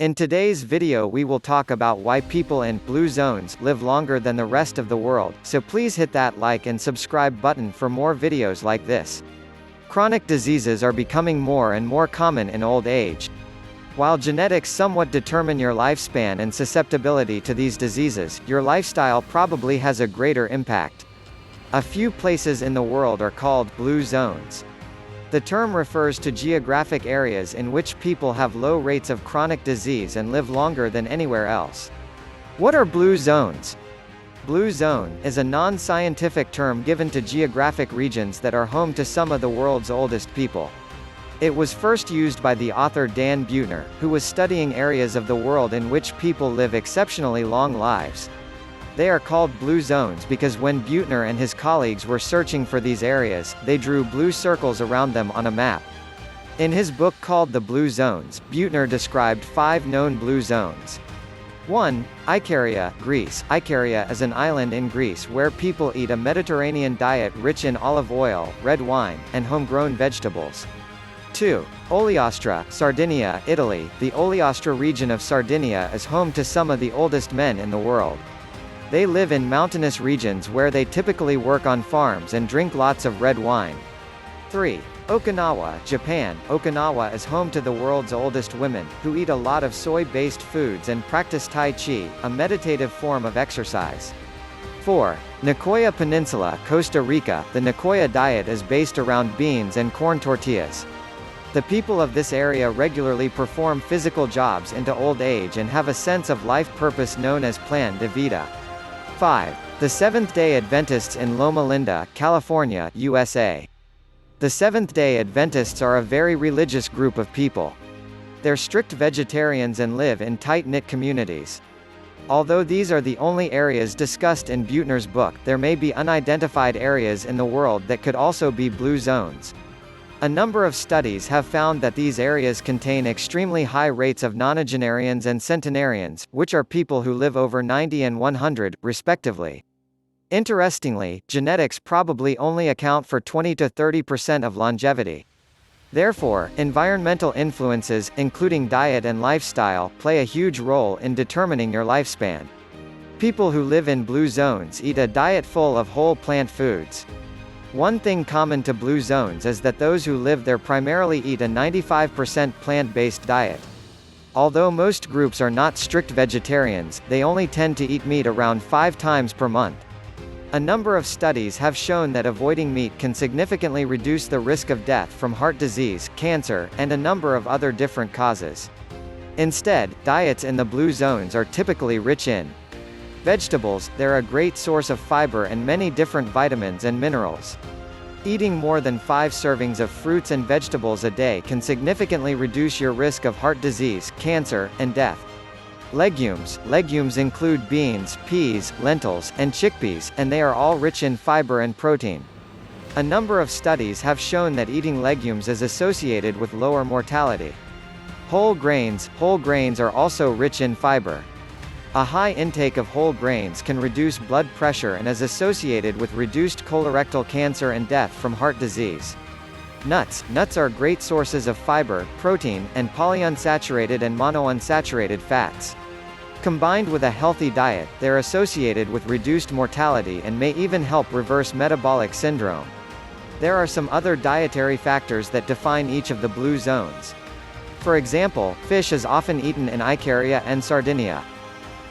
In today's video we will talk about why people in blue zones live longer than the rest of the world, so please hit that like and subscribe button for more videos like this. Chronic diseases are becoming more and more common in old age. While genetics somewhat determine your lifespan and susceptibility to these diseases, your lifestyle probably has a greater impact. A few places in the world are called blue zones. The term refers to geographic areas in which people have low rates of chronic disease and live longer than anywhere else. What are blue zones? Blue zone is a non-scientific term given to geographic regions that are home to some of the world's oldest people. It was first used by the author Dan Buettner, who was studying areas of the world in which people live exceptionally long lives. They are called blue zones because when Buettner and his colleagues were searching for these areas, they drew blue circles around them on a map. In his book called The Blue Zones, Buettner described 5 known blue zones. 1. Icaria, Greece. Icaria is an island in Greece where people eat a Mediterranean diet rich in olive oil, red wine, and homegrown vegetables. 2. Oleifera, Sardinia, Italy. The Oleifera region of Sardinia is home to some of the oldest men in the world. They live in mountainous regions where they typically work on farms and drink lots of red wine. 3. Okinawa, Japan. Okinawa is home to the world's oldest women, who eat a lot of soy-based foods and practice Tai Chi, a meditative form of exercise. 4. Nicoya Peninsula, Costa Rica. The Nicoya diet is based around beans and corn tortillas. The people of this area regularly perform physical jobs into old age and have a sense of life purpose known as plan de vida. 5. The Seventh-day Adventists in Loma Linda, California, USA. The Seventh-day Adventists are a very religious group of people. They're strict vegetarians and live in tight-knit communities. Although these are the only areas discussed in Buettner's book, there may be unidentified areas in the world that could also be blue zones. A number of studies have found that these areas contain extremely high rates of nonagenarians and centenarians, which are people who live over 90 and 100, respectively. Interestingly, genetics probably only account for 20 to 30% of longevity. Therefore, environmental influences, including diet and lifestyle, play a huge role in determining your lifespan. People who live in blue zones eat a diet full of whole plant foods. One thing common to blue zones is that those who live there primarily eat a 95% plant-based diet. Although most groups are not strict vegetarians, they only tend to eat meat around 5 times per month. A number of studies have shown that avoiding meat can significantly reduce the risk of death from heart disease, cancer, and a number of other different causes. Instead, diets in the blue zones are typically rich in vegetables. They're a great source of fiber and many different vitamins and minerals. Eating more than 5 servings of fruits and vegetables a day can significantly reduce your risk of heart disease, cancer, and death. Legumes. Legumes include beans, peas, lentils, and chickpeas, and they are all rich in fiber and protein. A number of studies have shown that eating legumes is associated with lower mortality. Whole grains. Whole grains are also rich in fiber. A high intake of whole grains can reduce blood pressure and is associated with reduced colorectal cancer and death from heart disease. Nuts. Nuts are great sources of fiber, protein, and polyunsaturated and monounsaturated fats. Combined with a healthy diet, they're associated with reduced mortality and may even help reverse metabolic syndrome. There are some other dietary factors that define each of the blue zones. For example, fish is often eaten in Icaria and Sardinia.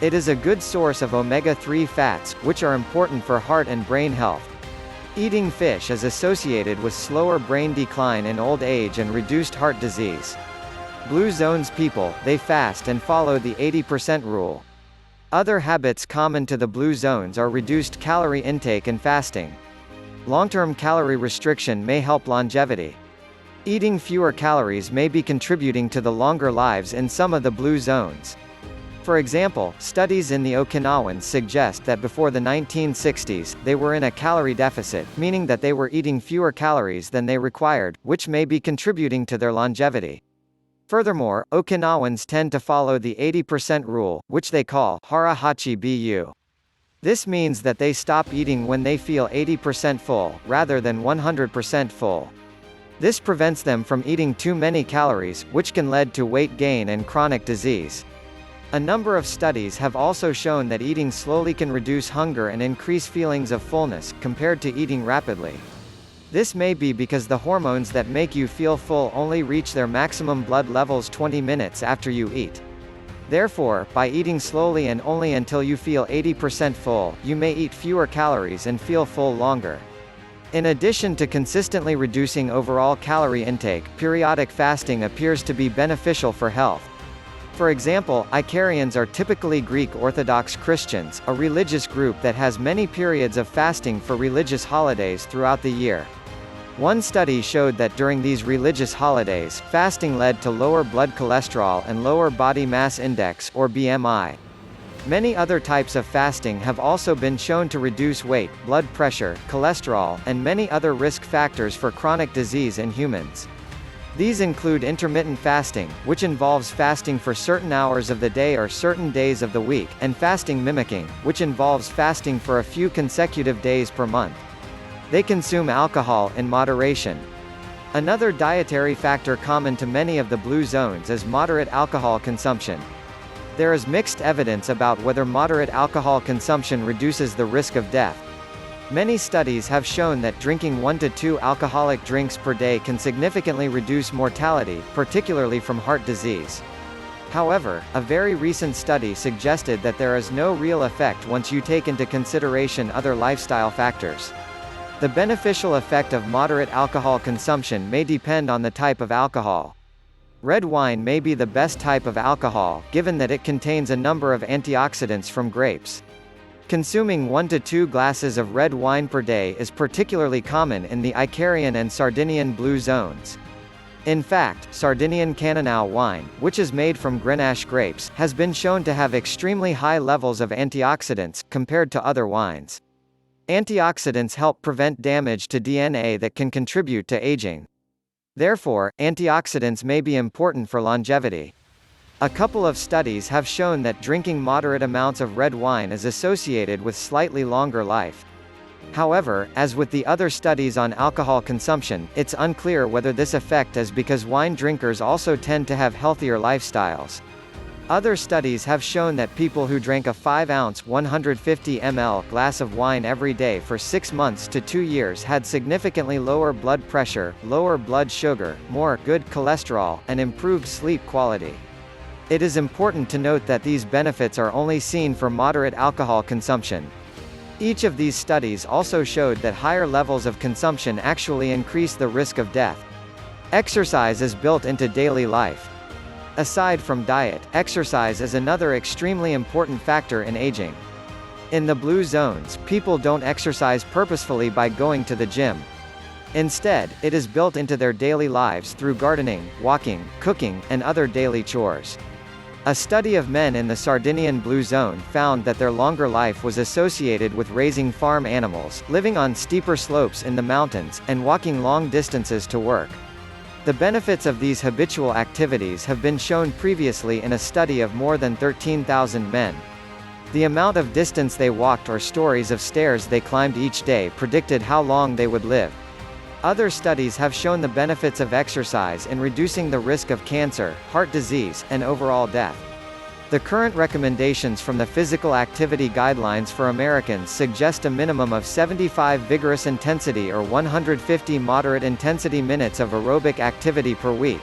It is a good source of omega-3 fats, which are important for heart and brain health. Eating fish is associated with slower brain decline in old age and reduced heart disease. Blue zones people, they fast and follow the 80% rule. Other habits common to the blue zones are reduced calorie intake and fasting. Long-term calorie restriction may help longevity. Eating fewer calories may be contributing to the longer lives in some of the blue zones. For example, studies in the Okinawans suggest that before the 1960s, they were in a calorie deficit, meaning that they were eating fewer calories than they required, which may be contributing to their longevity. Furthermore, Okinawans tend to follow the 80% rule, which they call hara hachi bu. This means that they stop eating when they feel 80% full, rather than 100% full. This prevents them from eating too many calories, which can lead to weight gain and chronic disease. A number of studies have also shown that eating slowly can reduce hunger and increase feelings of fullness, compared to eating rapidly. This may be because the hormones that make you feel full only reach their maximum blood levels 20 minutes after you eat. Therefore, by eating slowly and only until you feel 80% full, you may eat fewer calories and feel full longer. In addition to consistently reducing overall calorie intake, periodic fasting appears to be beneficial for health. For example, Icarians are typically Greek Orthodox Christians, a religious group that has many periods of fasting for religious holidays throughout the year. One study showed that during these religious holidays, fasting led to lower blood cholesterol and lower body mass index, or BMI. Many other types of fasting have also been shown to reduce weight, blood pressure, cholesterol, and many other risk factors for chronic disease in humans. These include intermittent fasting, which involves fasting for certain hours of the day or certain days of the week, and fasting mimicking, which involves fasting for a few consecutive days per month. They consume alcohol in moderation. Another dietary factor common to many of the blue zones is moderate alcohol consumption. There is mixed evidence about whether moderate alcohol consumption reduces the risk of death. Many studies have shown that drinking 1 to 2 alcoholic drinks per day can significantly reduce mortality, particularly from heart disease. However, a very recent study suggested that there is no real effect once you take into consideration other lifestyle factors. The beneficial effect of moderate alcohol consumption may depend on the type of alcohol. Red wine may be the best type of alcohol, given that it contains a number of antioxidants from grapes. Consuming 1 to 2 glasses of red wine per day is particularly common in the Icarian and Sardinian blue zones. In fact, Sardinian Cannonau wine, which is made from Grenache grapes, has been shown to have extremely high levels of antioxidants, compared to other wines. Antioxidants help prevent damage to DNA that can contribute to aging. Therefore, antioxidants may be important for longevity. A couple of studies have shown that drinking moderate amounts of red wine is associated with slightly longer life. However, as with the other studies on alcohol consumption, it's unclear whether this effect is because wine drinkers also tend to have healthier lifestyles. Other studies have shown that people who drank a 5-ounce 150 ml glass of wine every day for 6 months to 2 years had significantly lower blood pressure, lower blood sugar, more good cholesterol, and improved sleep quality. It is important to note that these benefits are only seen for moderate alcohol consumption. Each of these studies also showed that higher levels of consumption actually increase the risk of death. Exercise is built into daily life. Aside from diet, exercise is another extremely important factor in aging. In the blue zones, people don't exercise purposefully by going to the gym. Instead, it is built into their daily lives through gardening, walking, cooking, and other daily chores. A study of men in the Sardinian blue zone found that their longer life was associated with raising farm animals, living on steeper slopes in the mountains, and walking long distances to work. The benefits of these habitual activities have been shown previously in a study of more than 13,000 men. The amount of distance they walked or stories of stairs they climbed each day predicted how long they would live. Other studies have shown the benefits of exercise in reducing the risk of cancer, heart disease, and overall death. The current recommendations from the Physical Activity Guidelines for Americans suggest a minimum of 75 vigorous intensity or 150 moderate intensity minutes of aerobic activity per week.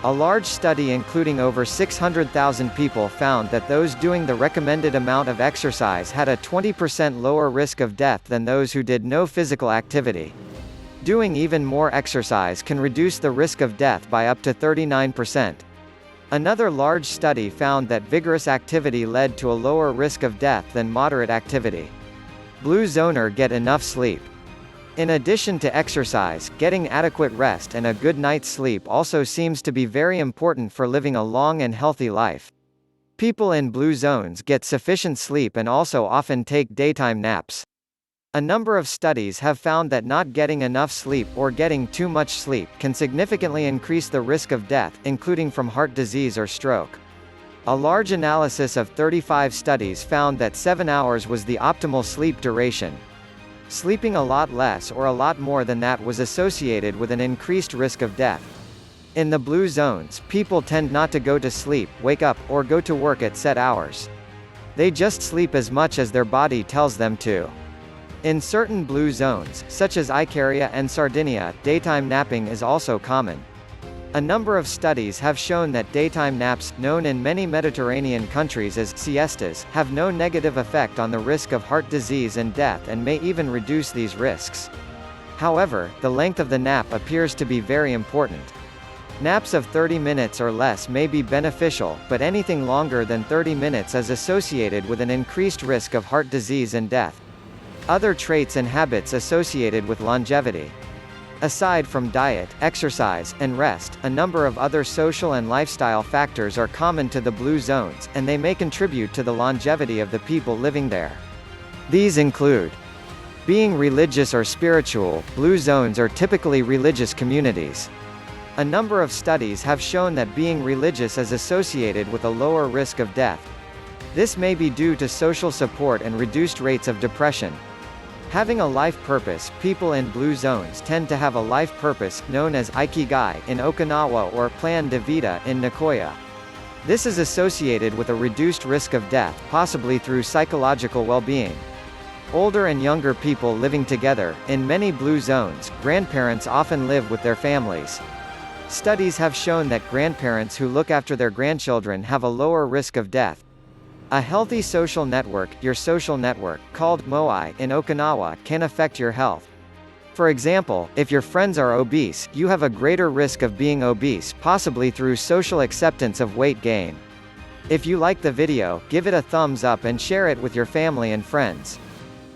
A large study including over 600,000 people found that those doing the recommended amount of exercise had a 20% lower risk of death than those who did no physical activity. Doing even more exercise can reduce the risk of death by up to 39%. Another large study found that vigorous activity led to a lower risk of death than moderate activity. Blue zoner get enough sleep. In addition to exercise, getting adequate rest and a good night's sleep also seems to be very important for living a long and healthy life. People in blue zones get sufficient sleep and also often take daytime naps. A number of studies have found that not getting enough sleep or getting too much sleep can significantly increase the risk of death, including from heart disease or stroke. A large analysis of 35 studies found that 7 hours was the optimal sleep duration. Sleeping a lot less or a lot more than that was associated with an increased risk of death. In the blue zones, people tend not to go to sleep, wake up, or go to work at set hours. They just sleep as much as their body tells them to. In certain blue zones, such as Icaria and Sardinia, daytime napping is also common. A number of studies have shown that daytime naps, known in many Mediterranean countries as siestas, have no negative effect on the risk of heart disease and death and may even reduce these risks. However, the length of the nap appears to be very important. Naps of 30 minutes or less may be beneficial, but anything longer than 30 minutes is associated with an increased risk of heart disease and death. Other traits and habits associated with longevity. Aside from diet, exercise, and rest, a number of other social and lifestyle factors are common to the blue zones, and they may contribute to the longevity of the people living there. These include being religious or spiritual. Blue zones are typically religious communities. A number of studies have shown that being religious is associated with a lower risk of death. This may be due to social support and reduced rates of depression. Having a life purpose. People in blue zones tend to have a life purpose, known as Ikigai in Okinawa or Plan de Vida in Nicoya. This is associated with a reduced risk of death, possibly through psychological well-being. Older and younger people living together. In many blue zones, grandparents often live with their families. Studies have shown that grandparents who look after their grandchildren have a lower risk of death. A healthy social network. Your social network, called moai in Okinawa, can affect your health. For example, if your friends are obese, you have a greater risk of being obese, possibly through social acceptance of weight gain. If you like the video, give it a thumbs up and share it with your family and friends.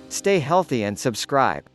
Stay healthy and subscribe.